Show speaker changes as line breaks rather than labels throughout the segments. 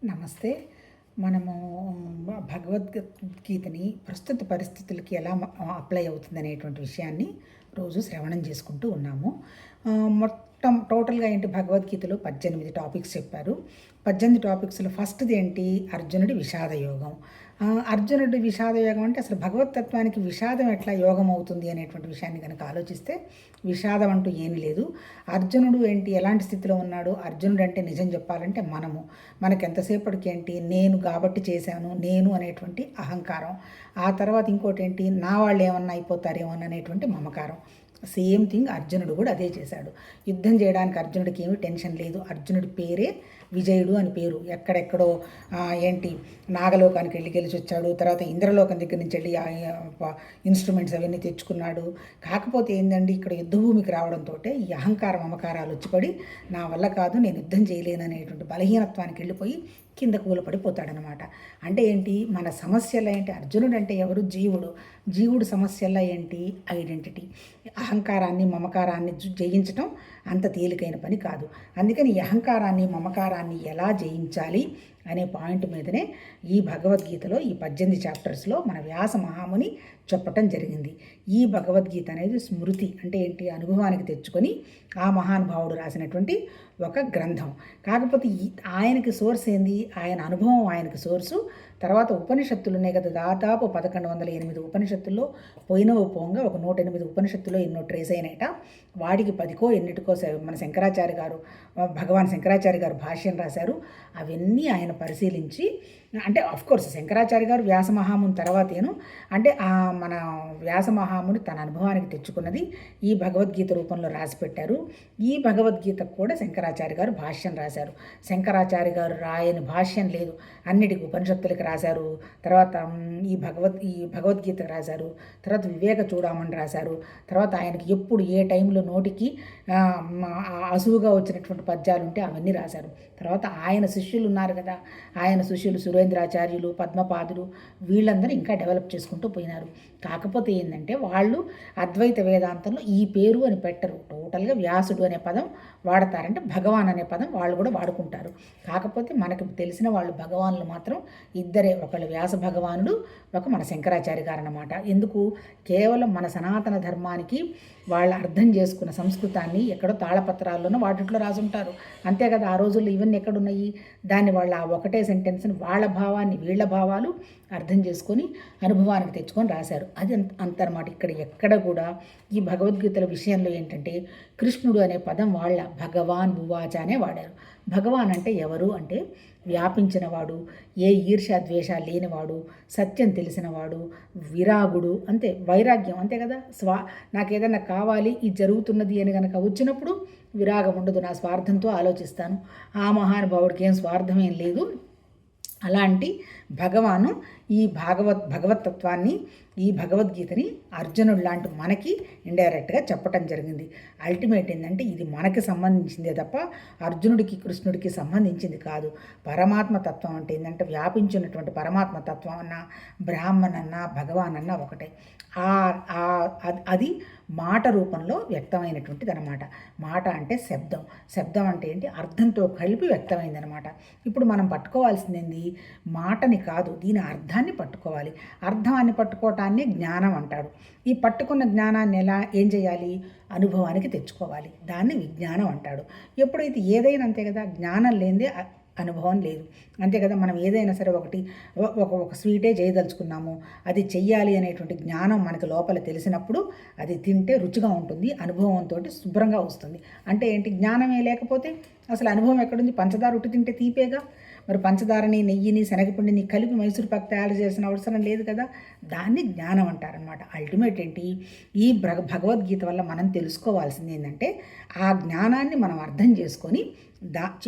నమస్తే. మనము భగవద్గీతని ప్రస్తుత పరిస్థితులకి ఎలా అప్లై అవుతుందనేటువంటి విషయాన్ని రోజు శ్రవణం చేసుకుంటూ ఉన్నాము. మొత్తం టోటల్‌గా ఏంటి, భగవద్గీతలో 18 టాపిక్స్ చెప్పారు. 18 టాపిక్స్‌లో ఫస్ట్‌ది ఏంటి, అర్జునుడి విషాద యోగం. అర్జునుడి విషాద యోగం అంటే అసలు భగవతత్వానికి విషాదం ఎట్లా యోగం అవుతుంది అనేటువంటి విషయాన్ని కనుక ఆలోచిస్తే విషాదం అంటూ ఏమీ లేదు. అర్జునుడు ఏంటి, ఎలాంటి స్థితిలో ఉన్నాడు? అర్జునుడు అంటే నిజం చెప్పాలంటే మనకెంతసేపటికి ఏంటి, నేను కాబట్టి చేశాను, నేను అనేటువంటి అహంకారం. ఆ తర్వాత ఇంకోటి ఏంటి, నా వాళ్ళు ఏమన్నా అయిపోతారేమో అనేటువంటి మమకారం. సేమ్ థింగ్ అర్జునుడు కూడా అదే చేశాడు. యుద్ధం చేయడానికి అర్జునుడికి ఏమీ టెన్షన్ లేదు. అర్జునుడి పేరే విజయుడు అని పేరు. ఎక్కడెక్కడో ఏంటి, నాగలోకానికి వెళ్ళి గెలిచి వచ్చాడు. తర్వాత ఇంద్రలోకం దగ్గర నుంచి వెళ్ళి ఇన్స్ట్రుమెంట్స్ అవన్నీ తెచ్చుకున్నాడు. కాకపోతే ఏంటండి, ఇక్కడ యుద్ధభూమికి రావడంతో ఈ అహంకార మమకారాలు వచ్చిపడి నా వల్ల కాదు, నేను యుద్ధం చేయలేను అనేటువంటి బలహీనత్వానికి వెళ్ళిపోయి కింద కూలపడిపోతాడనమాట. అంటే ఏంటి, మన సమస్యలు ఏంటి, అర్జునుడు అంటే ఎవరు, జీవుడు సమస్యల్లో ఏంటి, ఐడెంటిటీ. అహంకారాన్ని మమకారాన్ని జయించటం అంత తేలికైన పని కాదు. అందుకని ఈ అహంకారాన్ని మమకారాన్ని ఎలా జయించాలి అనే పాయింట్ మీదనే ఈ భగవద్గీతలో ఈ 18 చాప్టర్స్లో మన వ్యాస మహాముని చెప్పటం జరిగింది. ఈ భగవద్గీత అనేది స్మృతి అంటే ఏంటి, అనుభవానికి తెచ్చుకొని ఆ మహానుభావుడు రాసినటువంటి ఒక గ్రంథం. కాకపోతే ఆయనకి సోర్స్ ఏంది, ఆయన అనుభవం ఆయనకి సోర్సు. తర్వాత ఉపనిషత్తులు ఉన్నాయి కదా, దాదాపు 1108 ఉపనిషత్తుల్లో పోంగా ఒక 108 ఉపనిషత్తుల్లో ఎన్నో ట్రేస్ అయినాయట. వాటికి 10కో ఎన్నిటికో మన భగవాన్ శంకరాచార్య గారు భాష్యం రాశారు. అవన్నీ ఆయన పరిశీలించి, అంటే ఆఫ్కోర్స్ శంకరాచార్య గారు వ్యాసమహాముని తర్వాతేను, అంటే మన వ్యాసమహాముని తన అనుభవానికి తెచ్చుకున్నది ఈ భగవద్గీత రూపంలో రాసిపెట్టారు. ఈ భగవద్గీతకు కూడా శంకరాచార్య గారు భాష్యం రాశారు. శంకరాచార్య గారు రాయని భాష్యం లేదు. అన్నిటికీ ఉపనిషత్తులకి రాశారు. తర్వాత ఈ భగవద్గీత రాశారు. తర్వాత వివేక చూడమని రాశారు. తర్వాత ఆయనకి ఎప్పుడు ఏ టైంలో నోటికి అసువుగా వచ్చినటువంటి పద్యాలు ఉంటే అవన్నీ రాశారు. తర్వాత ఆయన శిష్యులు ఉన్నారు కదా, ఆయన శిష్యులు సురేంద్రాచార్యులు, పద్మపాదులు, వీళ్ళందరూ ఇంకా డెవలప్ చేసుకుంటూ పోయినారు. కాకపోతే ఏంటంటే వాళ్ళు అద్వైత వేదాంతంలో ఈ పేరు అని పెట్టరు. టోటల్గా వ్యాసుడు అనే పదం వాడతారంటే భగవాన్ అనే పదం వాళ్ళు కూడా వాడుకుంటారు. కాకపోతే మనకు తెలిసిన వాళ్ళు భగవానులు మాత్రం ఇద్దరే, ఒకళ్ళు వ్యాస భగవానుడు, ఒక మన శంకరాచార్య గారు అన్నమాట. ఎందుకు, కేవలం మన సనాతన ధర్మానికి వాళ్ళు అర్థం చేసుకున్న సంస్కృతాన్ని ఎక్కడో తాళపత్రాల్లోనూ వాటిట్లో రాసుంటారు అంతే కదా. ఆ రోజుల్లో ఇవన్నీ ఎక్కడున్నాయి, దాన్ని వాళ్ళ ఆ ఒకటే సెంటెన్స్ని వాళ్ళ భావాన్ని వీళ్ళ భావాలు అర్థం చేసుకొని అనుభవానికి తెచ్చుకొని రాశారు. అది అంతనమాట. ఇక్కడ ఎక్కడ కూడా ఈ భగవద్గీతల విషయంలో ఏంటంటే కృష్ణుడు అనే పదం వాళ్ళ భగవాన్ ఉవాచ అనే వాడారు. భగవాన్ అంటే ఎవరు అంటే వ్యాపించినవాడు, ఏ ఈర్ష్య లేనివాడు, సత్యం తెలిసినవాడు, విరాగుడు, అంతే, వైరాగ్యం అంతే కదా. నాకు ఏదైనా కావాలి, ఇది జరుగుతున్నది అని కనుక వచ్చినప్పుడు విరాగం ఉండదు, నా స్వార్థంతో ఆలోచిస్తాను. ఆ మహానుభావుడికి ఏం స్వార్థం ఏం లేదు. అలాంటి భగవాను ఈ భగవతత్వాన్ని, ఈ భగవద్గీతని అర్జునుడు లాంటి మనకి ఇండైరెక్ట్గా చెప్పటం జరిగింది. అల్టిమేట్ ఏంటంటే ఇది మనకి సంబంధించిందే తప్ప అర్జునుడికి కృష్ణుడికి సంబంధించింది కాదు. పరమాత్మ తత్వం అంటే ఏంటంటే వ్యాపించినటువంటి పరమాత్మ తత్వం అన్నా, బ్రాహ్మణ్ అన్నా, భగవాన్ అన్నా ఒకటే. అది మాట రూపంలో వ్యక్తమైనటువంటిది అనమాట. మాట అంటే శబ్దం అంటే ఏంటి, అర్థంతో కలిపి వ్యక్తమైంది అనమాట. ఇప్పుడు మనం పట్టుకోవాల్సింది ఏంది, మాటని కాదు, దీని అర్థాన్ని పట్టుకోవాలి. అర్థాన్ని పట్టుకోవటాన్ని జ్ఞానం అంటాడు. ఈ పట్టుకున్న జ్ఞానాన్ని ఏం చేయాలి, అనుభవానికి తెచ్చుకోవాలి. దాన్ని విజ్ఞానం అంటాడు. ఎప్పుడైతే ఏదైనా అంతే కదా, జ్ఞానం లేనిదే అనుభవం లేదు అంతే కదా. మనం ఏదైనా సరే ఒక స్వీటే చేయదలుచుకున్నాము, అది చెయ్యాలి అనేటువంటి జ్ఞానం మనకి లోపల తెలిసినప్పుడు అది తింటే రుచిగా ఉంటుంది, అనుభవంతో శుభ్రంగా వస్తుంది. అంటే ఏంటి, జ్ఞానమే లేకపోతే అసలు అనుభవం ఎక్కడుంది, పంచదార ఉట్టి తింటే తీపేగా. మరి పంచదారని, నెయ్యిని, శనగపిండిని కలిపి మైసూర్ పాక్ తయారు చేసిన అవసరం లేదు కదా. దాన్ని జ్ఞానం అంటారనమాట. అల్టిమేట్ ఏంటి, ఈ భగవద్గీత వల్ల మనం తెలుసుకోవాల్సింది ఏంటంటే ఆ జ్ఞానాన్ని మనం అర్థం చేసుకొని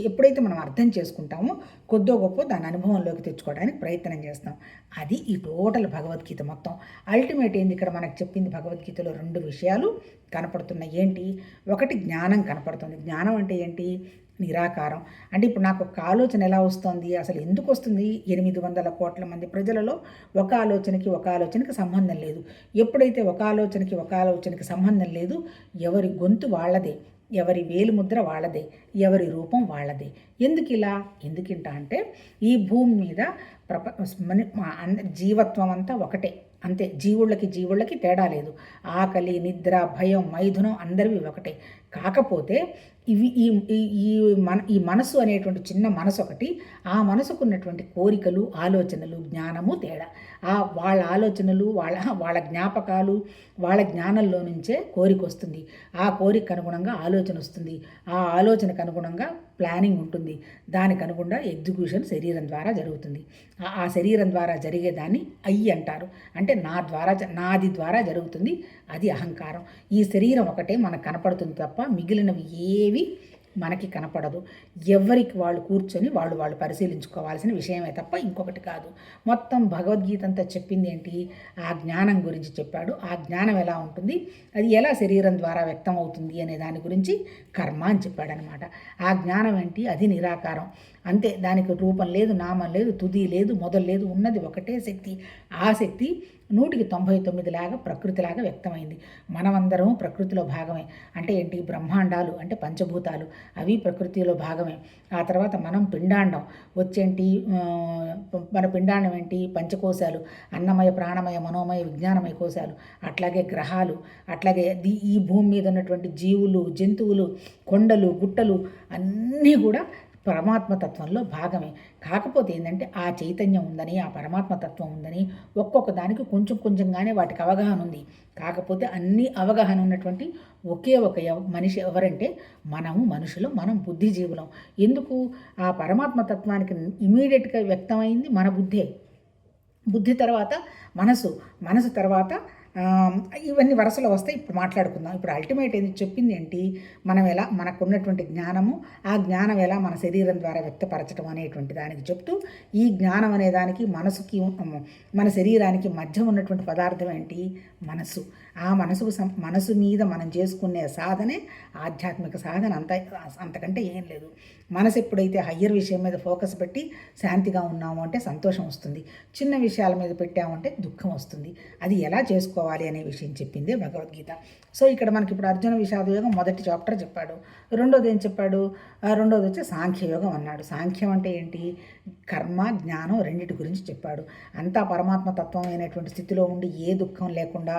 ఎప్పుడైతే మనం అర్థం చేసుకుంటామో కొద్దో గొప్ప దాని అనుభవంలోకి తెచ్చుకోవడానికి ప్రయత్నం చేస్తాం. అది ఈ టోటల్ భగవద్గీత మొత్తం. అల్టిమేట్ ఏంది, ఇక్కడ మనకు చెప్పింది భగవద్గీతలో 2 విషయాలు కనపడుతున్నాయి. ఏంటి, ఒకటి జ్ఞానం కనపడుతుంది. జ్ఞానం అంటే ఏంటి, నిరాకారం. అంటే ఇప్పుడు నాకు ఒక ఆలోచన ఎలా వస్తుంది, అసలు ఎందుకు వస్తుంది, 800 కోట్ల మంది ప్రజలలో ఒక ఆలోచనకి సంబంధం లేదు. ఎప్పుడైతే ఒక ఆలోచనకి సంబంధం లేదు, ఎవరి గొంతు వాళ్ళదే, ఎవరి వేలు ముద్ర వాళ్ళదే, ఎవరి రూపం వాళ్ళదే. ఎందుకింట అంటే ఈ భూమి మీద జీవత్వం అంతా ఒకటే, అంతే. జీవుళ్ళకి తేడా లేదు. ఆకలి, నిద్ర, భయం, మైథునం అందరివి ఒకటే. కాకపోతే ఇవి ఈ ఈ ఈ మనసు అనేటువంటి చిన్న మనసు ఒకటి, ఆ మనసుకు ఉన్నటువంటి కోరికలు, ఆలోచనలు, జ్ఞానము తేడా. వాళ్ళ ఆలోచనలు, వాళ్ళ జ్ఞాపకాలు, వాళ్ళ జ్ఞానంలో నుంచే కోరిక వస్తుంది. ఆ కోరిక అనుగుణంగా ఆలోచన వస్తుంది. ఆ ఆలోచనకు అనుగుణంగా ప్లానింగ్ ఉంటుంది. దానికి అనుగుణంగా ఎగ్జిక్యూషన్ శరీరం ద్వారా జరుగుతుంది. ఆ శరీరం ద్వారా జరిగేదాన్ని అయ్యి అంటారు. అంటే నాది ద్వారా జరుగుతుంది. అది అహంకారం. ఈ శరీరం ఒకటే మనకు కనపడుతుంది తప్ప మిగిలినవి ఏవి మనకి కనపడదు. ఎవరికి వాళ్ళు కూర్చొని వాళ్ళు పరిశీలించుకోవాల్సిన విషయమే తప్ప ఇంకొకటి కాదు. మొత్తం భగవద్గీత అంతా చెప్పింది ఏంటి? ఆ జ్ఞానం గురించి చెప్పాడు. ఆ జ్ఞానం ఎలా ఉంటుంది, అది ఎలా శరీరం ద్వారా వ్యక్తం అవుతుంది అనే దాని గురించి కర్మ అని చెప్పాడనమాట. ఆ జ్ఞానం ఏంటి? అది నిరాకారం, అంతే. దానికి రూపం లేదు, నామం లేదు, తుది లేదు, మొదలు లేదు. ఉన్నది ఒకటే శక్తి. ఆ శక్తి 199 లాగా ప్రకృతిలాగా వ్యక్తమైంది. మనమందరం ప్రకృతిలో భాగమే. అంటే ఏంటి? బ్రహ్మాండాలు అంటే పంచభూతాలు, అవి ప్రకృతిలో భాగమే. ఆ తర్వాత మనం పిండాండం వచ్చేంటి? మన పిండాండం ఏంటి? పంచకోశాలు, అన్నమయ, ప్రాణమయ, మనోమయ, విజ్ఞానమయ కోశాలు. అట్లాగే గ్రహాలు, అట్లాగే ఈ భూమి మీద ఉన్నటువంటి జీవులు, జంతువులు, కొండలు, గుట్టలు అన్నీ కూడా పరమాత్మతత్వంలో భాగమే. కాకపోతే ఏంటంటే ఆ చైతన్యం ఉందని, ఆ పరమాత్మతత్వం ఉందని ఒక్కొక్క దానికి కొంచెంగానే వాటికి అవగాహన ఉంది. కాకపోతే అన్ని అవగాహన ఉన్నటువంటి ఒకే ఒక మనిషి ఎవరంటే మనుషులు, మనం బుద్ధిజీవులం. ఎందుకు? ఆ పరమాత్మతత్వానికి ఇమీడియట్గా వ్యక్తమైంది మన బుద్ధి తర్వాత మనసు తర్వాత ఇవన్నీ వరుసలో వస్తాయి. ఇప్పుడు మాట్లాడుకుందాం. ఇప్పుడు అల్టిమేట్ ఏంటి చెప్పింది ఏంటి? మనకున్నటువంటి జ్ఞానము, ఆ జ్ఞానం ఎలా మన శరీరం ద్వారా వ్యక్తపరచడం అనేటువంటి దానికి చెప్తూ, ఈ జ్ఞానం అనే దానికి మన శరీరానికి మధ్య ఉన్నటువంటి పదార్థం ఏంటి? మనసు. ఆ మనసు మీద మనం చేసుకునే సాధనే ఆధ్యాత్మిక సాధన. అంతకంటే ఏం లేదు. మనసు ఎప్పుడైతే హయ్యర్ విషయం మీద ఫోకస్ పెట్టి శాంతిగా ఉన్నాము అంటే సంతోషం వస్తుంది. చిన్న విషయాల మీద పెట్టామంటే దుఃఖం వస్తుంది. అది ఎలా చేసుకోవాలి అనే విషయం చెప్పిందే భగవద్గీత. సో ఇక్కడ మనకి ఇప్పుడు అర్జున విషాదయోగం మొదటి చాప్టర్ చెప్పాడు. రెండోది ఏం చెప్పాడు? రెండోది వచ్చి సాంఖ్యయోగం అన్నాడు. సాంఖ్యం అంటే ఏంటి? కర్మ, జ్ఞానం రెండింటి గురించి చెప్పాడు. అంతా పరమాత్మ తత్వం అయినటువంటి స్థితిలో ఉండి ఏ దుఃఖం లేకుండా,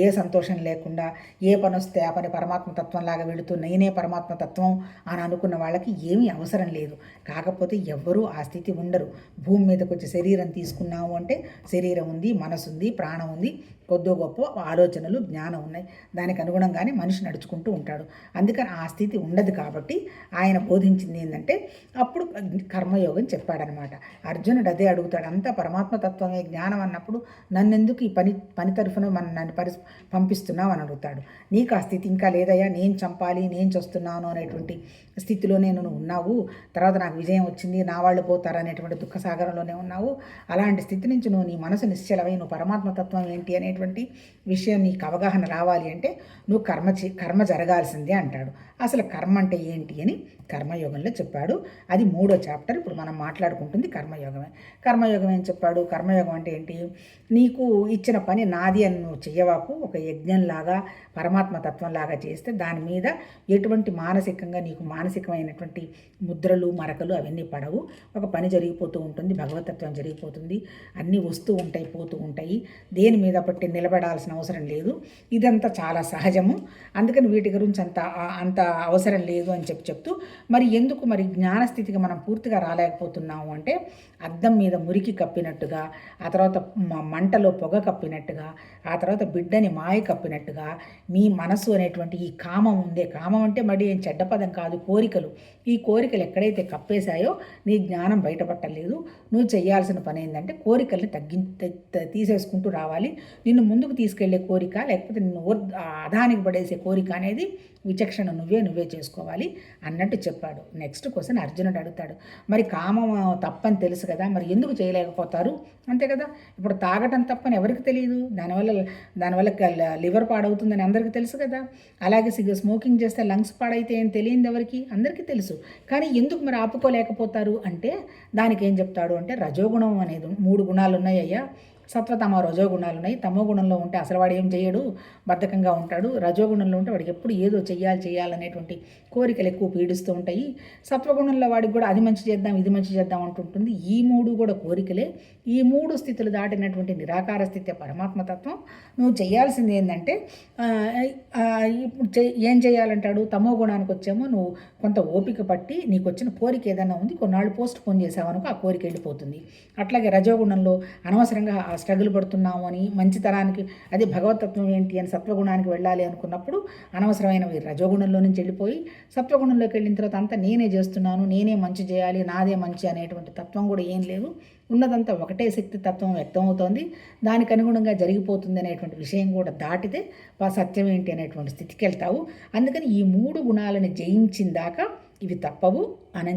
ఏ సంతోషం లేకుండా, ఏ పని వస్తే ఆ పని పరమాత్మ తత్వంలాగా వెళుతూ నేనే పరమాత్మ తత్వం అని అనుకున్న వాళ్ళకి ఏమీ అవసరం లేదు. కాకపోతే ఎవ్వరూ ఆ స్థితి ఉండరు. భూమి మీదకి వచ్చి శరీరం తీసుకున్నాము అంటే శరీరం ఉంది, మనసు ఉంది, ప్రాణం ఉంది, కొద్దో గొప్ప ఆలోచనలు, జ్ఞానం ఉన్నాయి. దానికి అనుగుణంగానే మనిషి నడుచుకుంటూ ఉంటాడు. అందుకని ఆ స్థితి ఉండదు. కాబట్టి ఆయన బోధించింది ఏంటంటే అప్పుడు కర్మయోగం చెప్పాడనమాట. అర్జునుడు అదే అడుగుతాడు. అంతా పరమాత్మతత్వమే జ్ఞానం అన్నప్పుడు నన్నెందుకు ఈ పని తరఫున నన్ను పంపిస్తున్నావు అని అడుగుతాడు. నీకు ఆ స్థితి ఇంకా లేదయ్యా, నేను చంపాలి, నేను చేస్తున్నాను అనేటువంటి స్థితిలో నువ్వు ఉన్నావు. తర్వాత నాకు విజయం వచ్చింది, నా వాళ్ళు పోతారు అనేటువంటి దుఃఖసాగరంలోనే ఉన్నావు. అలాంటి స్థితి నుంచి నీ మనసు నిశ్చలమై నువ్వు పరమాత్మతత్వం ఏంటి అనేటువంటి విషయం నీకు అవగాహన రావాలి అంటే నువ్వు కర్మ జరగాల్సిందే అంటాడు. అసలు కర్మ అంటే ఏంటి అని కర్మయోగంలో చెప్పాడు. అది 3వ చాప్టర్. ఇప్పుడు మనం మాట్లాడుకుంటుంది కర్మయోగమే. కర్మయోగం ఏం చెప్పాడు? కర్మయోగం అంటే ఏంటి? నీకు ఇచ్చిన పని నాది అని నువ్వు చెయ్యవాకు. ఒక యజ్ఞంలాగా, పరమాత్మతత్వంలాగా చేస్తే దాని మీద ఎటువంటి నీకు మానసికమైనటువంటి ముద్రలు, మరకలు అవన్నీ పడవు. ఒక పని జరిగిపోతూ ఉంటుంది, భగవతత్వం జరిగిపోతుంది, అన్నీ వస్తూ ఉంటాయి, పోతూ ఉంటాయి. దేని మీద పట్టి నిలబడాల్సిన అవసరం లేదు. ఇదంతా చాలా సహజము. అందుకని వీటి గురించి అంత అవసరం లేదు అని చెప్తూ ఎందుకు జ్ఞానస్థితికి మనం పూర్తిగా రాలేకపోతున్నాము అంటే అద్దం మీద మురికి కప్పినట్టుగా, ఆ తర్వాత మంటలో పొగ కప్పినట్టుగా, ఆ తర్వాత బిడ్డని మాయ కప్పినట్టుగా మీ మనసు అనేటువంటి ఈ కామం ఉందే, కామం అంటే ఏం చెడ్డ పదం కాదు, కోరికలు. ఈ కోరికలు ఎక్కడైతే కప్పేశాయో నీ జ్ఞానం బయటపట్టలేదు. నువ్వు చేయాల్సిన పని ఏంటంటే కోరికల్ని తీసేసుకుంటూ రావాలి. నిన్ను ముందుకు తీసుకెళ్లే కోరిక, లేకపోతే నిన్ను అధానికి పడేసే కోరిక అనేది విచక్షణ నువ్వే చేసుకోవాలి అన్నట్టు చెప్పాడు. నెక్స్ట్ క్వశ్చన్ అర్జునుడు అడుగుతాడు, కామం తప్పని తెలుసు కదా, ఎందుకు చేయలేకపోతారు? అంతే కదా. ఇప్పుడు తాగటం తప్పని ఎవరికి తెలియదు, దానివల్ల లివర్ పాడవుతుందని అందరికీ తెలుసు కదా. అలాగే స్మోకింగ్ చేస్తే లంగ్స్ పాడైతే ఏం తెలియదు ఎవరికి, అందరికీ తెలుసు. కానీ ఎందుకు ఆపుకోలేకపోతారు అంటే దానికి ఏం చెప్తాడు అంటే రజోగుణం అనేది 3 గుణాలు ఉన్నాయ్యా. సత్వతమ రజోగుణాలు ఉన్నాయి. తమో గుణంలో ఉంటే అసలు వాడు ఏం చేయడు, బద్ధకంగా ఉంటాడు. రజోగుణంలో ఉంటే వాడికి ఎప్పుడు ఏదో చేయాలనేటువంటి కోరికలు ఎక్కువ పీడిస్తూ ఉంటాయి. సత్వగుణంలో వాడికి కూడా అది మంచి చేద్దాం, ఇది మంచి చేద్దాం అంటుంటుంది. ఈ మూడు కూడా కోరికలే. ఈ మూడు స్థితులు దాటినటువంటి నిరాకార స్థితి పరమాత్మతత్వం. నువ్వు చేయాల్సింది ఏంటంటే ఇప్పుడు ఏం చేయాలంటాడు, తమో గుణానికి వచ్చేమో నువ్వు కొంత ఓపిక పట్టి నీకు వచ్చిన కోరిక ఏదైనా ఉంది కొన్నాళ్ళు పోస్ట్ పోన్ చేసావనుకో ఆ కోరిక వెళ్ళిపోతుంది. అట్లాగే రజోగుణంలో అనవసరంగా ఆ స్ట్రగుల్ పడుతున్నాము అని మంచితనానికి అదే భగవతత్వం ఏంటి అని సత్వగుణానికి వెళ్ళాలి అనుకున్నప్పుడు అనవసరమైనవి రజోగుణంలో నుంచి వెళ్ళిపోయి సత్వగుణంలోకి వెళ్ళిన తర్వాత అంతా నేనే చేస్తున్నాను, నేనే మంచి చేయాలి, నాదే మంచి అనేటువంటి తత్వం కూడా ఏం లేదు. ఉన్నదంతా ఒకటే శక్తి తత్వం వ్యక్తమవుతోంది. దానికి అనుగుణంగా జరిగిపోతుంది అనేటువంటి విషయం కూడా దాటితే సత్యం ఏంటి అనేటువంటి స్థితికి వెళ్తావు. అందుకని ఈ మూడు గుణాలను జయించిందాకా ఇవి తప్పవు అని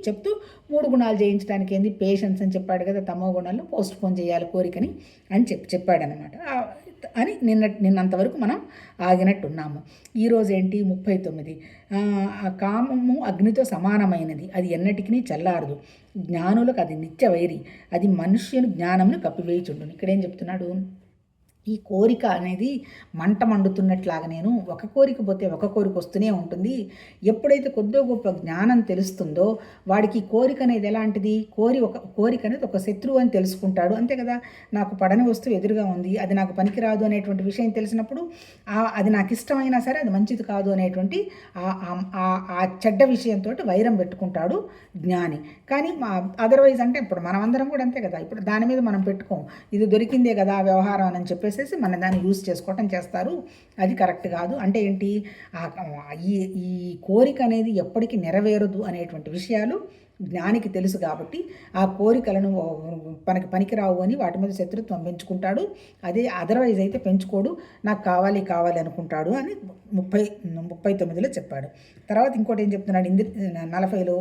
చెప్తూ మూడు గుణాలు జయించడానికి ఏంది పేషెన్స్ అని చెప్పాడు కదా, తమో గుణాల్లో పోస్ట్ పోన్ చేయాలి కోరికని అని చెప్పాడనమాట. అని నిన్నంతవరకు మనం ఆగినట్టున్నాము. ఈరోజు ఏంటి 39. కామము అగ్నితో సమానమైనది, అది ఎన్నటికీ చల్లారదు. జ్ఞానులకు అది నిత్య వైరి, అది మనుష్యుని జ్ఞానమును కప్పివేయుచుండును. ఇక్కడేం చెప్తున్నాడు, ఈ కోరిక అనేది మంట మండుతున్నట్లాగా నేను ఒక కోరిక పోతే ఒక కోరిక వస్తూనే ఉంటుంది. ఎప్పుడైతే కొద్దో గొప్ప జ్ఞానం తెలుస్తుందో వాడికి కోరిక అనేది ఎలాంటిది, కోరిక అనేది ఒక శత్రువు అని తెలుసుకుంటాడు. అంతే కదా, నాకు పడని వస్తువు ఎదురుగా ఉంది, అది నాకు పనికిరాదు అనేటువంటి విషయం తెలిసినప్పుడు అది నాకు ఇష్టమైనా సరే అది మంచిది కాదు అనేటువంటి ఆ చెడ్డ విషయంతో వైరం పెట్టుకుంటాడు జ్ఞాని. కానీ అదర్వైజ్ అంటే ఇప్పుడు మనమందరం కూడా అంతే కదా, ఇప్పుడు దాని మీద మనం పెట్టుకోం, ఇది దొరికిందే కదా వ్యవహారం అని చెప్పేసి మన దాన్ని యూజ్ చేసుకోవటం చేస్తారు. అది కరెక్ట్ కాదు. అంటే ఏంటి, ఈ కోరిక అనేది ఎప్పటికీ నెరవేరదు అనేటువంటి విషయాలు జ్ఞానికి తెలుసు కాబట్టి ఆ కోరికలను పనికిరావు అని వాటి మీద శత్రుత్వం పెంచుకుంటాడు. అదే అదర్వైజ్ అయితే పెంచుకోడు, నాకు కావాలి అనుకుంటాడు అని 39లో చెప్పాడు. తర్వాత ఇంకోటి ఏం చెప్తున్నాడు 40లో,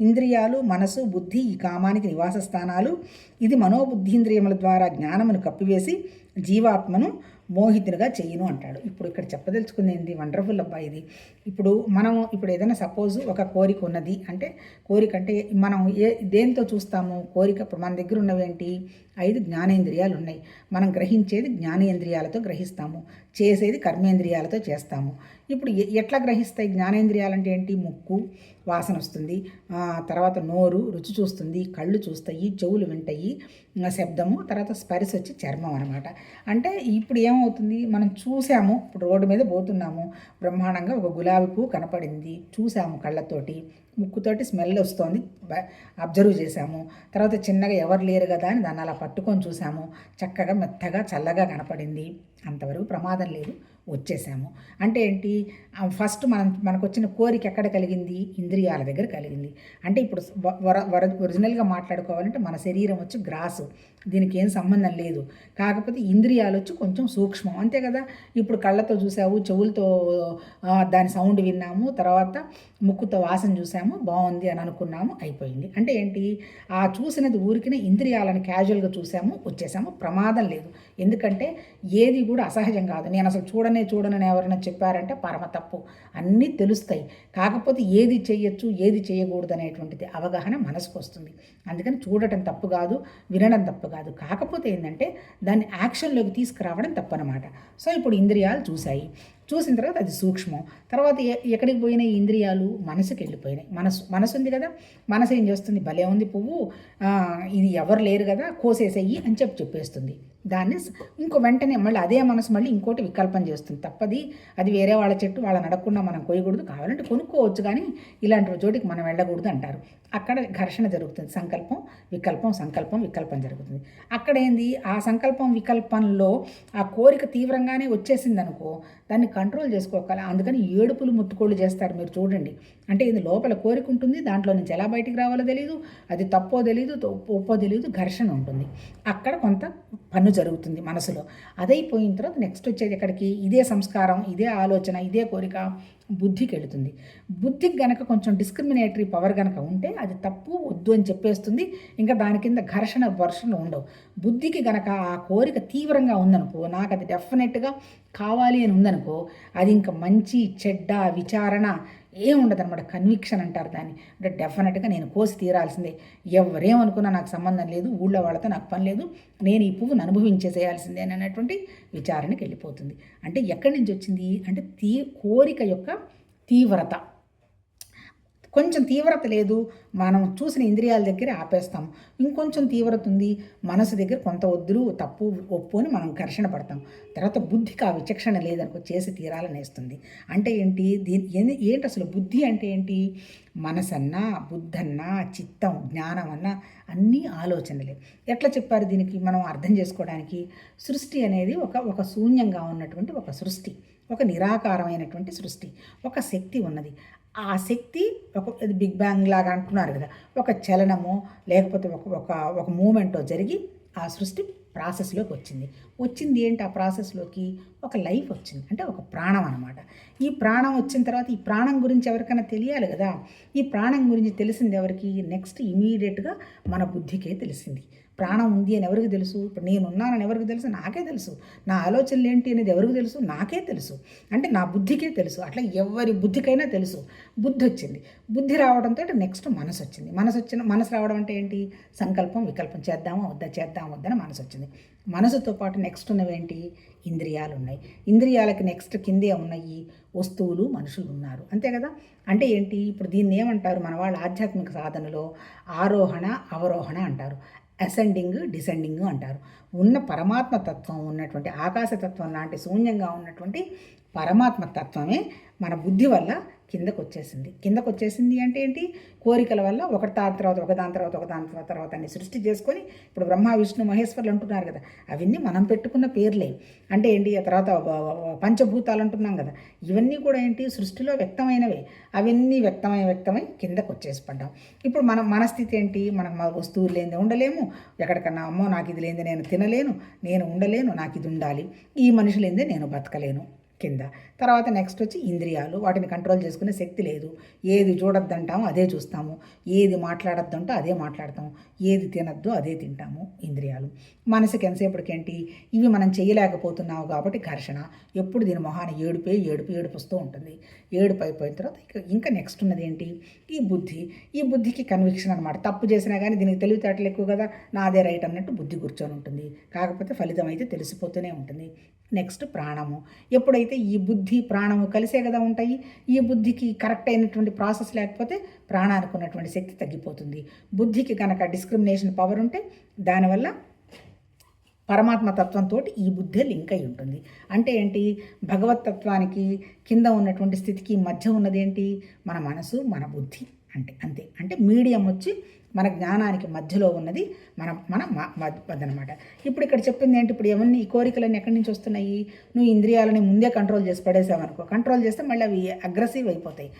ఇంద్రియాలు మనసు బుద్ధి ఈ కామానికి నివాస స్థానాలు. ఇది మనోబుద్ధీంద్రియముల ద్వారా జ్ఞానమును కప్పివేసి జీవాత్మను మోహితునిగా చెయ్యను అంటాడు. ఇప్పుడు ఇక్కడ చెప్పదలుచుకుంది ఏంటి, వండర్ఫుల్ అబ్బాయి ఇది. ఇప్పుడు ఏదైనా సపోజ్ ఒక కోరిక ఉన్నది అంటే, కోరిక అంటే మనం దేంతో చూస్తాము కోరిక. ఇప్పుడు మన దగ్గర ఉన్నవేంటి 5 జ్ఞానేంద్రియాలు ఉన్నాయి. మనం గ్రహించేది జ్ఞానేంద్రియాలతో గ్రహిస్తాము, చేసేది కర్మేంద్రియాలతో చేస్తాము. ఇప్పుడు ఎట్లా గ్రహిస్తాయి జ్ఞానేంద్రియాలు అంటే ఏంటి, ముక్కు వాసన వస్తుంది, తర్వాత నోరు రుచి చూస్తుంది, కళ్ళు చూస్తాయి, చెవులు వింటాయి శబ్దము, తర్వాత స్పర్శ వచ్చి చర్మం అనమాట. అంటే ఇప్పుడు ఏమవుతుంది, మనం చూసాము, ఇప్పుడు రోడ్డు మీద పోతున్నాము, బ్రహ్మాండంగా ఒక గులాబీ పువ్వు కనపడింది, చూసాము కళ్ళతోటి, ముక్కుతోటి స్మెల్ వస్తుంది, అబ్జర్వ్ చేసాము. తర్వాత చిన్నగా ఎవరు లేరు కదా అని దాన్ని అలా పట్టుకొని చూసాము, చక్కగా మెత్తగా చల్లగా కనపడింది, అంతవరకు ప్రమాదం లేదు, వచ్చేసాము. అంటే ఏంటి, ఫస్ట్ మనకు వచ్చిన కోరిక ఎక్కడ కలిగింది, ఇంద్రియాల దగ్గర కలిగింది. అంటే ఇప్పుడు ఒరిజినల్గా మాట్లాడుకోవాలంటే మన శరీరం వచ్చి గ్రాసు, దీనికి ఏం సంబంధం లేదు. కాకపోతే ఇంద్రియాలు వచ్చి కొంచెం సూక్ష్మం, అంతే కదా. ఇప్పుడు కళ్ళతో చూసావు, చెవులతో దాని సౌండ్ విన్నాము, తర్వాత ముక్కుతో వాసన చూసాము, బాగుంది అని అనుకున్నాము, అయిపోయింది. అంటే ఏంటి, ఆ చూసినది ఊరికినే ఇంద్రియాలను క్యాజువల్గా చూసాము, వచ్చేసాము, ప్రమాదం లేదు. ఎందుకంటే ఏది కూడా అసహజం కాదు. నేను అసలు చూడనని ఎవరైనా చెప్పారంటే పరమ తప్పు. అన్నీ తెలుస్తాయి, కాకపోతే ఏది చేయొచ్చు ఏది చేయకూడదు అనేటువంటిది అవగాహన మనసుకు వస్తుంది. అందుకని చూడటం తప్పు కాదు, వినడం తప్పు కాదు, కాకపోతే ఏంటంటే దాన్ని యాక్షన్లోకి తీసుకురావడం తప్పు అనమాట. సో ఇప్పుడు ఇంద్రియాలు చూసిన తర్వాత అది సూక్ష్మం. తర్వాత ఎక్కడికి పోయినాయి ఇంద్రియాలు, మనసుకి వెళ్ళిపోయినాయి. మనసు ఉంది కదా, మనసు ఏం చేస్తుంది, భలే ఉంది పువ్వు, ఇది ఎవరు లేరు కదా, కోసేసేయి అని చెప్పేస్తుంది. దాన్ని ఇంకో వెంటనే మళ్ళీ అదే మనసు మళ్ళీ ఇంకోటి వికల్పం చేస్తుంది. తప్పది, అది వేరే వాళ్ళ చెట్టు, వాళ్ళ నడకుండా మనం కోయకూడదు, కావాలంటే కొనుక్కోవచ్చు కానీ ఇలాంటి చోటికి మనం వెళ్ళకూడదు అంటారు. అక్కడ ఘర్షణ జరుగుతుంది, సంకల్పం వికల్పం జరుగుతుంది. అక్కడ ఏంది, ఆ సంకల్పం వికల్పంలో ఆ కోరిక తీవ్రంగానే వచ్చేసింది అనుకో, దాన్ని కంట్రోల్ చేసుకోవాలి. అందుకని ఏడుపులు ముత్తుకోళ్ళు చేస్తారు మీరు చూడండి. అంటే ఇది లోపల కోరిక ఉంటుంది, దాంట్లో నుంచి ఎలా బయటికి రావాలో తెలియదు, అది తప్పో తెలియదు, ఒప్పో తెలియదు, ఘర్షణ ఉంటుంది. అక్కడ కొంత పన్ను జరుగుతుంది మనసులో. అదైపోయిన తర్వాత నెక్స్ట్ వచ్చేది ఎక్కడికి, ఇదే సంస్కారం, ఇదే ఆలోచన, ఇదే కోరిక బుద్ధికి వెళుతుంది. బుద్ధికి గనక కొంచెం డిస్క్రిమినేటరీ పవర్ గనక ఉంటే అది తప్పు వద్దు అని చెప్పేస్తుంది. ఇంకా దాని కింద ఘర్షణలు ఉండవు. బుద్ధికి గనక ఆ కోరిక తీవ్రంగా ఉందనుకో, నాకు అది డెఫినెట్గా కావాలి అని ఉందనుకో, అది ఇంకా మంచి చెడ్డ విచారణ ఏముండదన్నమాట. కన్విక్షన్ అంటారు దాన్ని. అంటే డెఫినెట్గా నేను కోసి తీరాల్సిందే, ఎవరేమనుకున్నా నాకు సంబంధం లేదు, ఊళ్ళో వాళ్ళతో నాకు పని లేదు, నేను ఈ పువ్వును అనుభవించేసేయాల్సిందే అనేటువంటి విచారణకి వెళ్ళిపోతుంది. అంటే ఎక్కడి నుంచి వచ్చింది అంటే కోరిక యొక్క తీవ్రత. కొంచెం తీవ్రత లేదు, మనం చూసిన ఇంద్రియాల దగ్గర ఆపేస్తాం. ఇంకొంచెం తీవ్రత ఉంది, మనసు దగ్గర కొంత వద్దులు తప్పు ఒప్పు అని మనం ఘర్షణ పడతాం. తర్వాత బుద్ధికి ఆ విచక్షణ లేదనుకో, చేసి తీరాలనేస్తుంది. అంటే ఏంటి ఏంటి అసలు బుద్ధి అంటే ఏంటి? మనసన్నా, బుద్ధన్నా, చిత్తం, జ్ఞానం అన్నా అన్నీ ఆలోచనలే. ఎట్లా చెప్పారు దీనికి మనం అర్థం చేసుకోవడానికి? సృష్టి అనేది ఒక శూన్యంగా ఉన్నటువంటి ఒక సృష్టి, ఒక నిరాకారమైనటువంటి సృష్టి, ఒక శక్తి ఉన్నది. ఆ శక్తి బిగ్ బ్యాంగ్ లాగా అంటున్నారు కదా, ఒక చలనమో లేకపోతే ఒక మూమెంటో జరిగి ఆ సృష్టి ప్రాసెస్లోకి వచ్చింది ఏంటి? ఆ ప్రాసెస్లోకి ఒక లైఫ్ వచ్చింది, అంటే ఒక ప్రాణం అనమాట. ఈ ప్రాణం వచ్చిన తర్వాత ఈ ప్రాణం గురించి ఎవరికైనా తెలియాలి కదా. ఈ ప్రాణం గురించి తెలిసింది ఎవరికి? నెక్స్ట్ ఇమీడియట్గా మన బుద్ధికే తెలిసింది. ప్రాణం ఉంది అని ఎవరికి తెలుసు? ఇప్పుడు నేనున్నానని ఎవరికి తెలుసు? నాకే తెలుసు. నా ఆలోచనలు ఏంటి అనేది ఎవరికి తెలుసు? నాకే తెలుసు. అంటే నా బుద్ధికే తెలుసు. అట్లా ఎవరి బుద్ధికైనా తెలుసు. బుద్ధి వచ్చింది. బుద్ధి రావడంతో నెక్స్ట్ మనసు వచ్చింది. మనసు రావడం అంటే ఏంటి? సంకల్పం, వికల్పం, చేద్దామా వద్దని మనసు వచ్చింది. మనసుతో పాటు నెక్స్ట్ ఉన్నవేంటి? ఇంద్రియాలు ఉన్నాయి. ఇంద్రియాలకి నెక్స్ట్ కిందే ఉన్నాయి వస్తువులు, మనుషులు ఉన్నారు. అంతే కదా. అంటే ఏంటి? ఇప్పుడు దీన్ని ఏమంటారు మన వాళ్ళు ఆధ్యాత్మిక సాధనలో? ఆరోహణ అవరోహణ అంటారు, అసెండింగ్ డిసెండింగ్ అంటారు. ఉన్న పరమాత్మ తత్వం ఉన్నటువంటి ఆకాశతత్వం లాంటి శూన్యంగా ఉన్నటువంటి పరమాత్మ తత్వమే మన బుద్ధి వల్ల కిందకు వచ్చేసింది అంటే ఏంటి? కోరికల వల్ల ఒకదాని తర్వాత అన్ని సృష్టి చేసుకొని, ఇప్పుడు బ్రహ్మ విష్ణు మహేశ్వరులు అంటున్నారు కదా, అవన్నీ మనం పెట్టుకున్న పేర్లే. అంటే ఏంటి? ఆ తర్వాత పంచభూతాలు అంటున్నాం కదా, ఇవన్నీ కూడా ఏంటి? సృష్టిలో వ్యక్తమైనవే. అవన్నీ వ్యక్తమై కిందకు వచ్చేసి పడ్డాం. ఇప్పుడు మన స్థితి ఏంటి? మనం వస్తువులు లేనిదే ఉండలేము. ఎక్కడికన్నా అమ్మో నాకు ఇది లేనిదే నేను తినలేను, నేను ఉండలేను, నాకు ఇది ఉండాలి, ఈ మనిషి లేనిదే నేను బతకలేను కింద. తర్వాత నెక్స్ట్ వచ్చి ఇంద్రియాలు, వాటిని కంట్రోల్ చేసుకునే శక్తి లేదు. ఏది చూడొద్దంటామో అదే చూస్తాము, ఏది మాట్లాడొద్దంటో అదే మాట్లాడతాము, ఏది తినద్దు అదే తింటాము. ఇంద్రియాలు. మనసుకి ఎంతసేపటికేంటి? ఇవి మనం చేయలేకపోతున్నాము కాబట్టి ఘర్షణ. ఎప్పుడు దీని మొహాన ఏడుపు వస్తూ ఉంటుంది. ఏడుపు అయిపోయిన తర్వాత ఇంకా నెక్స్ట్ ఉన్నది ఏంటి? ఈ బుద్ధికి కన్విక్షన్ అనమాట. తప్పు చేసినా కానీ దీనికి తెలివితేటలు ఎక్కువ కదా, నాదే రైట్ అన్నట్టు బుద్ధి కూర్చొని ఉంటుంది. కాకపోతే ఫలితం అయితే తెలిసిపోతూనే ఉంటుంది. నెక్స్ట్ ప్రాణము. ఎప్పుడైతే ఈ బుద్ధి ప్రాణము కలిసే కదా ఉంటాయి, ఈ బుద్ధికి కరెక్ట్ అయినటువంటి ప్రాసెస్ లేకపోతే ప్రాణానికి ఉన్నటువంటి శక్తి తగ్గిపోతుంది. బుద్ధికి కనుక డిస్క్రిమినేషన్ పవర్ ఉంటే దానివల్ల పరమాత్మ తత్వంతో ఈ బుద్ధే లింక్ అయి ఉంటుంది. అంటే ఏంటి? భగవతత్వానికి కింద ఉన్నటువంటి స్థితికి మధ్య ఉన్నది ఏంటి? మన మనసు, మన బుద్ధి. అంటే మీడియం వచ్చి మన జ్ఞానానికి మధ్యలో ఉన్నది మన అదనమాట. ఇప్పుడు ఇక్కడ చెప్పింది ఏంటి? ఇప్పుడు ఎవరిని ఈ కోరికలన్నీ ఎక్కడి నుంచి వస్తున్నాయి? నువ్వు ఇంద్రియాలని ముందే కంట్రోల్ చేసి పడేసావనుకో, కంట్రోల్ చేస్తే మళ్ళీ అవి అగ్రెసివ్ అయిపోతాయి.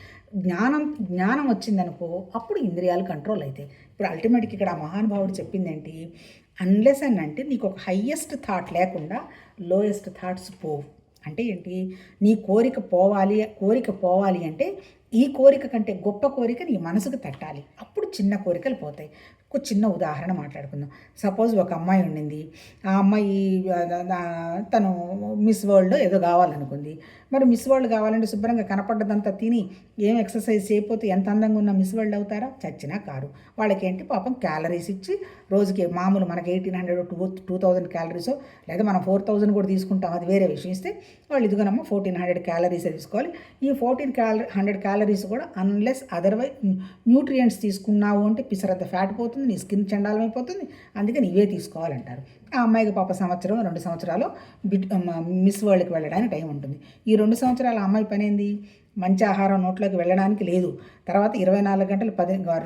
జ్ఞానం వచ్చిందనుకో, అప్పుడు ఇంద్రియాలు కంట్రోల్ అవుతాయి. ఇప్పుడు అల్టిమేట్గా ఇక్కడ ఆ మహానుభావుడు చెప్పింది ఏంటి? అన్లెస్ అని అంటే నీకు ఒక హయ్యెస్ట్ థాట్ లేకుండా లోయెస్ట్ థాట్స్ పోవు. అంటే ఏంటి? నీ కోరిక పోవాలి అంటే ఈ కోరిక కంటే గొప్ప కోరిక నీ మనసుకు తట్టాలి, అప్పుడు చిన్న కోరికలు పోతాయి. ఒక చిన్న ఉదాహరణ మాట్లాడుకుందాం. సపోజ్ ఒక అమ్మాయి ఉండింది, ఆ అమ్మాయి తను మిస్ వరల్డ్ ఏదో కావాలనుకుంది. మరి మిస్ వరల్డ్ కావాలంటే శుభ్రంగా కనపడ్డదంతా తిని ఏం ఎక్సర్సైజ్ చేయకపోతే ఎంత అందంగా ఉన్న మిస్ వరల్డ్ అవుతారా? చచ్చినా కారు. వాళ్ళకేంటి పాపం క్యాలరీస్ ఇచ్చి రోజుకి మామూలు మనకి 1800 2000 క్యాలరీస్, లేదా మనం 4000 కూడా తీసుకుంటాం, అది వేరే విషయం. ఇస్తే వాళ్ళు ఇదిగోనమ్మ 1400 క్యాలరీసే తీసుకోవాలి. ఈ 1400 క్యాలరీస్ కూడా అన్లెస్ అదర్వైజ్ న్యూట్రియంట్స్ తీసుకున్నావు అంటే పిసరంత ఫ్యాట్ పోతుంది, నీ స్కిన్ చండాలమైపోతుంది, అందుకని ఇవే తీసుకోవాలంటారు. ఆ అమ్మాయికి పాప 2 సంవత్సరాలు మిస్ వరల్డ్కి వెళ్ళడానికి టైం ఉంటుంది. ఈ 2 సంవత్సరాల అమ్మాయి పని ఏంది? మంచి ఆహారం నోట్లోకి వెళ్ళడానికి లేదు. తర్వాత 24 గంటలు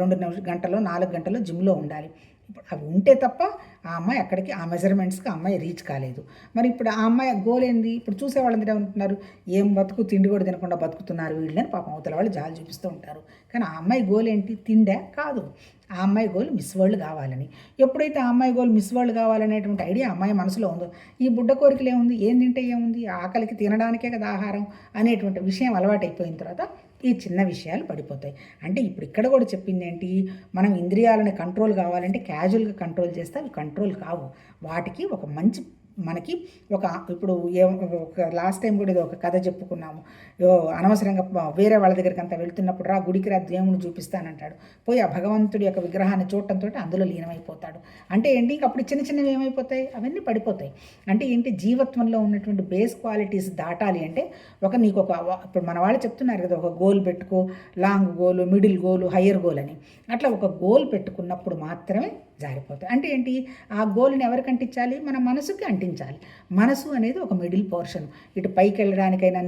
2 గంటలు 4 గంటలు జిమ్లో ఉండాలి. ఇప్పుడు అవి ఉంటే తప్ప ఆ అమ్మాయి అక్కడికి ఆ మెజర్మెంట్స్కి ఆ అమ్మాయి రీచ్ కాలేదు. మరి ఇప్పుడు ఆ అమ్మాయి గోల్ ఏంది? ఇప్పుడు చూసేవాళ్ళందరూ ఏమంటున్నారు? ఏం బతుకు, తిండి కూడా తినకుండా బతుకుతున్నారు వీళ్ళని పాపం అవతల వాళ్ళు జాలి చూపిస్తూ ఉంటారు. కానీ ఆ అమ్మాయి గోల్ ఏంటి? తిండే కాదు. ఆ అమ్మాయి గోల్ మిస్ వరల్డ్ కావాలని. ఎప్పుడైతే ఆ అమ్మాయి గోల్ మిస్ వరల్డ్ కావాలనేటువంటి ఐడియా ఆ అమ్మాయి మనసులో ఉందో, ఈ బుడ్డ కోరికలు ఏముంది? ఏం తింటే ఏముంది? ఆకలికి తినడానికే కదా ఆహారం అనేటువంటి విషయం అలవాటైపోయిన తర్వాత ఈ చిన్న విషయాలు పడిపోతాయి. అంటే ఇప్పుడు ఇక్కడ కూడా చెప్పింది ఏంటి? మనం ఇంద్రియాలని కంట్రోల్ కావాలంటే క్యాజువల్గా కంట్రోల్ చేస్తే అవి కంట్రోల్ కావు. వాటికి ఒక మంచి మనకి ఒక ఇప్పుడు ఒక లాస్ట్ టైం కూడా ఏదో ఒక కథ చెప్పుకున్నాము. అనవసరంగా వేరే వాళ్ళ దగ్గరికి అంతా వెళ్తున్నప్పుడు గుడికి రా దేవుని చూపిస్తానంటాడు. పోయి ఆ భగవంతుడి యొక్క విగ్రహాన్ని చూడటంతో అందులో లీనమైపోతాడు. అంటే ఏంటి, ఇంక అప్పుడు చిన్న చిన్నవి ఏమైపోతాయి, అవన్నీ పడిపోతాయి. అంటే ఏంటి, జీవత్వంలో ఉన్నటువంటి బేస్ క్వాలిటీస్ దాటాలి అంటే నీకు ఇప్పుడు మన వాళ్ళు చెప్తున్నారు కదా, ఒక గోల్ పెట్టుకో, long goal, middle goal, higher goal అని. అట్లా ఒక గోల్ పెట్టుకున్నప్పుడు మాత్రమే జారిపోతాయి. అంటే ఏంటి, ఆ గోల్ని ఎవరికి అంటించాలి, మన మనసుకి అంటించాలి. మనసు అనేది ఒక మిడిల్ పోర్షన్. ఇటు పైకి వెళ్ళడానికైనా,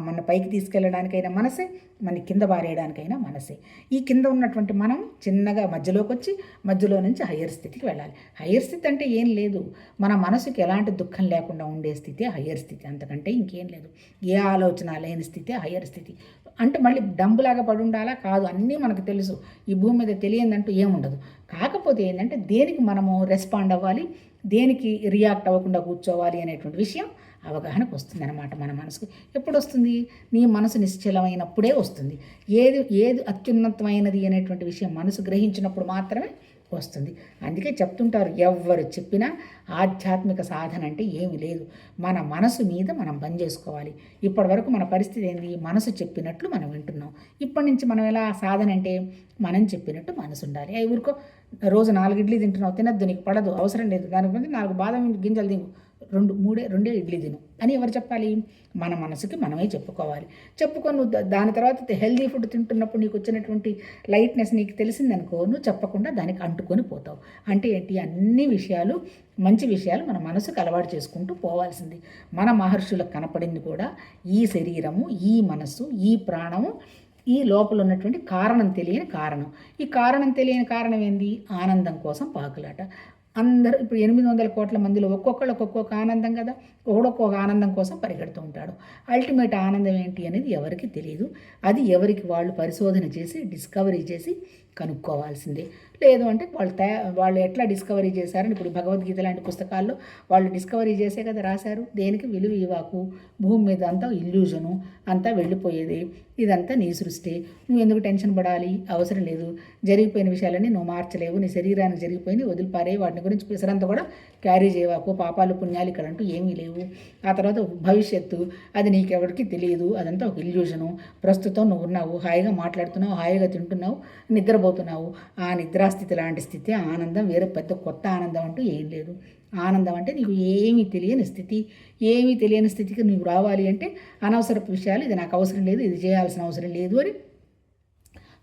మన పైకి తీసుకెళ్ళడానికైనా మనసే, మన కింద బారేయడానికైనా మనసే. ఈ కింద ఉన్నటువంటి మనం చిన్నగా మధ్యలోకి వచ్చి మధ్యలో నుంచి హయ్యర్ స్థితికి వెళ్ళాలి. హయ్యర్ స్థితి అంటే ఏం లేదు, మన మనసుకి ఎలాంటి దుఃఖం లేకుండా ఉండే స్థితి హయ్యర్ స్థితి, అంతకంటే ఇంకేం లేదు. ఏ ఆలోచన లేని స్థితి హయ్యర్ స్థితి. అంటే మళ్ళీ డంబులాగా పడి ఉండాలా, కాదు, అన్నీ మనకు తెలుసు. ఈ భూమి మీద తెలియదంటూ ఏముండదు. కాకపోతే ఏంటంటే దేనికి మనము రెస్పాండ్ అవ్వాలి, దేనికి రియాక్ట్ అవ్వకుండా కూర్చోవాలి అనేటువంటి విషయం అవగాహనకు వస్తుంది అన్నమాట. మన మనసుకు ఎప్పుడు వస్తుంది, నీ మనసు నిశ్చలమైనప్పుడే వస్తుంది. ఏది అత్యున్నతమైనది అనేటువంటి విషయం మనసు గ్రహించినప్పుడు మాత్రమే వస్తుంది. అందుకే చెప్తుంటారు, ఎవ్వరు చెప్పినా ఆధ్యాత్మిక సాధన అంటే ఏమీ లేదు, మన మనసు మీద మనం పని చేసుకోవాలి. ఇప్పటి వరకు మన పరిస్థితి ఏంది, మనసు చెప్పినట్లు మనం వింటున్నాం. ఇప్పటి నుంచి మనం ఎలా సాధన అంటే, మనం చెప్పినట్టు మనసు ఉండాలి. ఊరుకో, రోజు 4 ఇడ్లీ తింటున్నావు, తినద్దు, నీకు పడదు, అవసరం లేదు, దాని గురించి 4 బాదం గింజలు తిను, రెండే ఇడ్లీ తిను అని ఎవరు చెప్పాలి, మన మనసుకి మనమే చెప్పుకోవాలి. చెప్పుకొని నువ్వు దాని తర్వాత హెల్దీ ఫుడ్ తింటున్నప్పుడు నీకు వచ్చినటువంటి లైట్నెస్ నీకు తెలిసిందనుకో, నువ్వు చెప్పకుండా దానికి అంటుకొని పోతావు. అంటే ఏంటి, అన్ని విషయాలు, మంచి విషయాలు మన మనసుకు అలవాటు చేసుకుంటూ పోవాల్సింది. మన మహర్షులకు కనపడింది కూడా ఈ శరీరము, ఈ మనస్సు, ఈ ప్రాణము, ఈ లోపల ఉన్నటువంటి తెలియని కారణం. ఈ తెలియని కారణం ఏంది, ఆనందం కోసం పాకులాట. అందరూ ఇప్పుడు 800 కోట్ల మందిలో ఒక్కొక్క ఆనందం కదా, ఒక్కొక్క ఆనందం కోసం పరిగెడుతూ ఉంటాడు. అల్టిమేట్ ఆనందం ఏంటి అనేది ఎవరికి తెలియదు. అది ఎవరికి వాళ్ళు పరిశోధన చేసి డిస్కవరీ చేసి కనుక్కోవాల్సిందే. లేదు అంటే వాళ్ళు ఎట్లా డిస్కవరీ చేశారని, ఇప్పుడు భగవద్గీత లాంటి పుస్తకాల్లో వాళ్ళు డిస్కవరీ చేసే కదా రాశారు. దేనికి విలువ ఇవ్వకు, భూమి మీద అంతా ఇల్యూజను, అంతా వెళ్ళిపోయేది, ఇదంతా నీ సృష్టి, నువ్వు ఎందుకు టెన్షన్ పడాలి, అవసరం లేదు. జరిగిపోయిన విషయాలన్నీ నువ్వు మార్చలేవు, నీ శరీరానికి జరిగిపోయింది వదిలిపారే, వాటిని గురించి పిసరంతా కూడా క్యారీ చేయవాకు, పాపాలు పుణ్యాలు ఇక్కడ అంటూ ఏమీ లేవు. ఆ తర్వాత భవిష్యత్తు అది నీకెవరికి తెలియదు, అదంతా ఒక ఇల్యూజను. ప్రస్తుతం నువ్వు ఉన్నావు, హాయిగా మాట్లాడుతున్నావు, హాయిగా తింటున్నావు, నిద్రపోతున్నావు. ఆ నిద్రాస్థితి లాంటి స్థితి ఆనందం, వేరే పెద్ద కొత్త ఆనందం అంటూ ఏం లేదు. ఆనందం అంటే నీకు ఏమీ తెలియని స్థితి. ఏమీ తెలియని స్థితికి నువ్వు రావాలి అంటే అనవసరపు విషయాలు, ఇది నాకు అవసరం లేదు, ఇది చేయాల్సిన అవసరం లేదు అని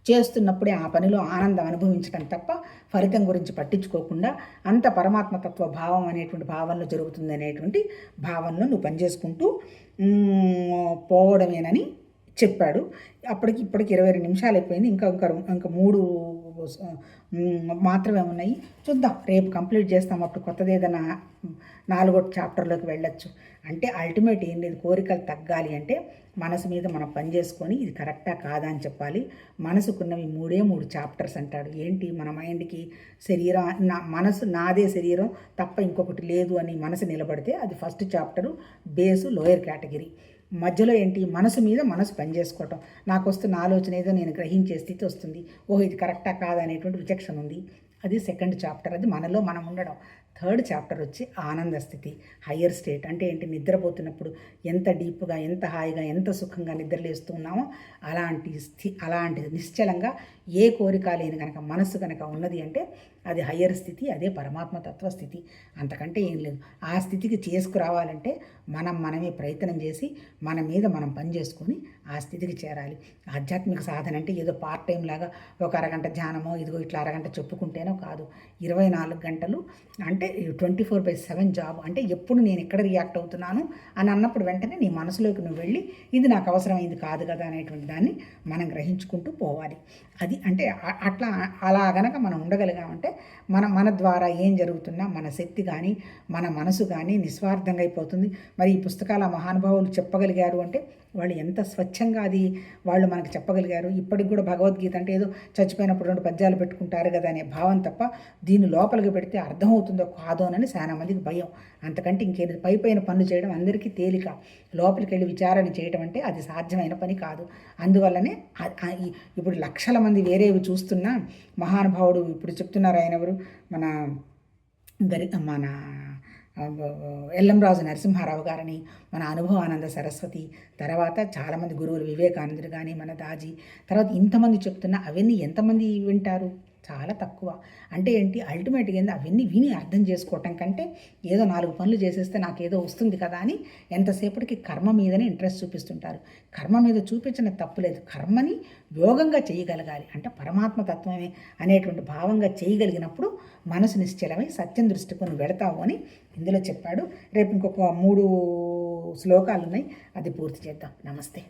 చేస్తున్నప్పుడే ఆ పనిలో ఆనందం అనుభవించడం తప్ప ఫలితం గురించి పట్టించుకోకుండా అంత పరమాత్మతత్వ భావం అనేటువంటి భావనలో జరుగుతుంది అనేటువంటి భావనలో నువ్వు పనిచేసుకుంటూ పోవడమేనని చెప్పాడు. ఇప్పటికి 22 నిమిషాలు అయిపోయింది. ఇంకా 3 మాత్రమే ఉన్నాయి. చూద్దాం, రేపు కంప్లీట్ చేస్తాం. అప్పుడు కొత్తది ఏదైనా 4వ చాప్టర్లోకి వెళ్ళొచ్చు. అంటే అల్టిమేట్ ఏం లేదు, కోరికలు తగ్గాలి అంటే మనసు మీద మనం పనిచేసుకొని ఇది కరెక్టా కాదా అని చెప్పాలి. మనసుకున్నవి 3 చాప్టర్స్ అంటాడు. ఏంటి, మన మైండ్కి మనసు నాదే శరీరం తప్ప ఇంకొకటి లేదు అని మనసు నిలబడితే అది first chapter, base lower category. మధ్యలో ఏంటి, మనసు మీద మనసు పనిచేసుకోవటం, నాకు వస్తున్న ఆలోచన ఏదో నేను గ్రహించే స్థితి వస్తుంది, ఇది కరెక్టా కాదా అనేటువంటి విచక్షణ ఉంది, అది సెకండ్ చాప్టర్, అది మనలో మనం ఉండడం. థర్డ్ చాప్టర్ వచ్చి ఆనంద స్థితి, హయ్యర్ స్టేట్. అంటే ఏంటి, నిద్రపోతున్నప్పుడు ఎంత డీప్గా, ఎంత హాయిగా, ఎంత సుఖంగా నిద్రలేస్తూ ఉన్నామో అలాంటి నిశ్చలంగా ఏ కోరిక లేని కనుక మనస్సు కనుక ఉన్నది అంటే అది హయ్యర్ స్థితి, అదే పరమాత్మ తత్వ స్థితి. అంతకంటే ఏం లేదు. ఆ స్థితికి చేసుకురావాలంటే మనమే ప్రయత్నం చేసి మన మీద మనం పని చేసుకొని ఆ స్థితికి చేరాలి. ఆధ్యాత్మిక సాధన అంటే ఏదో పార్ట్ టైం లాగా ఒక అరగంట ధ్యానమో ఇదిగో ఇట్లా అరగంట చెప్పుకుంటేనో కాదు. 24 గంటలు అంటే 24/7 జాబ్. అంటే ఎప్పుడు నేను ఎక్కడ రియాక్ట్ అవుతున్నాను అని అన్నప్పుడు వెంటనే నీ మనసులోకి నువ్వు వెళ్ళి ఇది నాకు అవసరమైంది కాదు కదా అనేటువంటి దాన్ని మనం గ్రహించుకుంటూ పోవాలి. అది అంటే అలా గనక మనం ఉండగలిగామంటే మన ద్వారా ఏం జరుగుతున్నా మన శక్తి కానీ మన మనసు కానీ నిస్వార్థంగా అయిపోతుంది. మరి ఈ పుస్తకాల మహానుభావులు చెప్పగలిగారు అంటే వాళ్ళు ఎంత స్వచ్ఛంగా అది వాళ్ళు మనకు చెప్పగలిగారు. ఇప్పటికి కూడా భగవద్గీత అంటే ఏదో చచ్చిపోయినప్పుడు 2 పద్యాలు పెట్టుకుంటారు కదా అనే భావం తప్ప దీన్ని లోపలికి పెడితే అర్థమవుతుందో కాదోనని చాలా మందికి భయం. అంతకంటే ఇంకేది పైపైన పనులు చేయడం అందరికీ తేలిక, లోపలికి వెళ్ళి విచారణ చేయడం అంటే అది సాధ్యమైన పని కాదు. అందువల్లనే ఇప్పుడు లక్షల మంది వేరేవి చూస్తున్నా మహానుభావుడు ఇప్పుడు చెప్తున్నారు, ఆయన ఎవరు, మన ఎల్లంరాజు నరసింహారావు గారని, మన అనుభవానంద సరస్వతి, తర్వాత చాలామంది గురువులు వివేకానందుడు కానీ, మన దాజీ, తర్వాత ఇంతమంది చెప్తున్నా అవన్నీ ఎంతమంది వింటారు? చాలా తక్కువ. అంటే ఏంటి, అల్టిమేట్గా ఏంది, అవన్నీ విని అర్థం చేసుకోవటం కంటే ఏదో 4 పనులు చేసేస్తే నాకేదో వస్తుంది కదా అని ఎంతసేపటికి కర్మ మీదనే ఇంట్రెస్ట్ చూపిస్తుంటారు. కర్మ మీద చూపించిన తప్పులేదు, కర్మని యోగంగా చేయగలగాలి. అంటే పరమాత్మ తత్వమే అనేటువంటి భావంగా చేయగలిగినప్పుడు మనసు నిశ్చలమై సత్యం దృష్టికి నువ్వు వెడతావు అని ఇందులో చెప్పాడు. రేపు ఇంకొక 3 శ్లోకాలు ఉన్నాయి, అది పూర్తి చేద్దాం. నమస్తే.